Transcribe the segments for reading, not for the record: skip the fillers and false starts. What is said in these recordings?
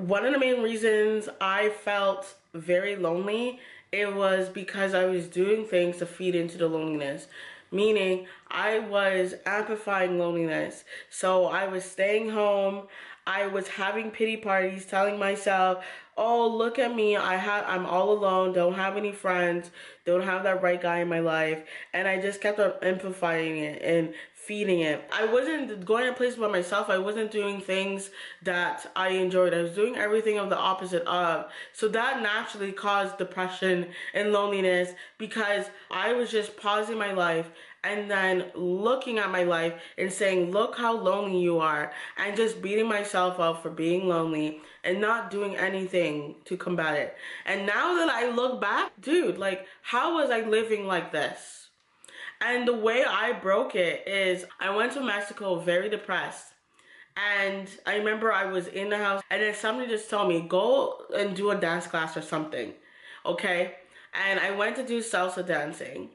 One of the main reasons I felt very lonely, it was because I was doing things to feed into the loneliness. Meaning, I was amplifying loneliness. So I was staying home. I was having pity parties, telling myself, "Oh, look at me! I'm all alone. Don't have any friends. Don't have that right guy in my life." And I just kept on amplifying it and feeding it. I wasn't going to places by myself. I wasn't doing things that I enjoyed. I was doing everything of the opposite of. So that naturally caused depression and loneliness because I was just pausing my life and then looking at my life and saying, "Look how lonely you are," and just beating myself up for being lonely and not doing anything to combat it. And now that I look back, dude, like, how was I living like this? And the way I broke it is I went to Mexico very depressed. And I remember I was in the house and then somebody just told me, go and do a dance class or something. Okay? And I went to do salsa dancing.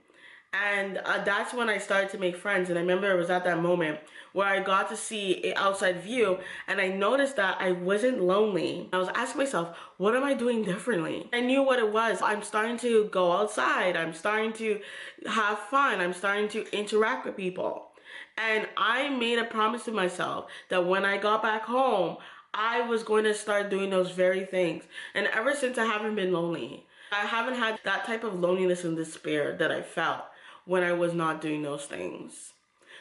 And that's when I started to make friends. And I remember it was at that moment where I got to see an outside view and I noticed that I wasn't lonely. I was asking myself, what am I doing differently? I knew what it was. I'm starting to go outside. I'm starting to have fun. I'm starting to interact with people. And I made a promise to myself that when I got back home, I was going to start doing those very things. And ever since, I haven't been lonely. I haven't had that type of loneliness and despair that I felt when I was not doing those things.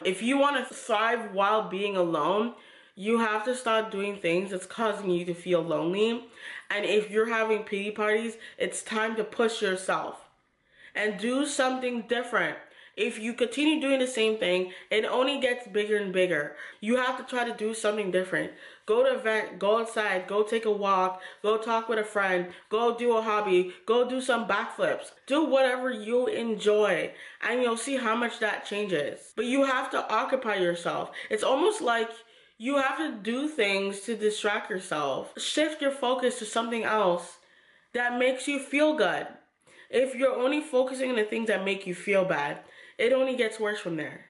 If you want to thrive while being alone, you have to start doing things that's causing you to feel lonely. And if you're having pity parties, it's time to push yourself and do something different. If you continue doing the same thing, it only gets bigger and bigger. You have to try to do something different. Go to an event, go outside, go take a walk, go talk with a friend, go do a hobby, go do some backflips. Do whatever you enjoy and you'll see how much that changes. But you have to occupy yourself. It's almost like you have to do things to distract yourself. Shift your focus to something else that makes you feel good. If you're only focusing on the things that make you feel bad, it only gets worse from there.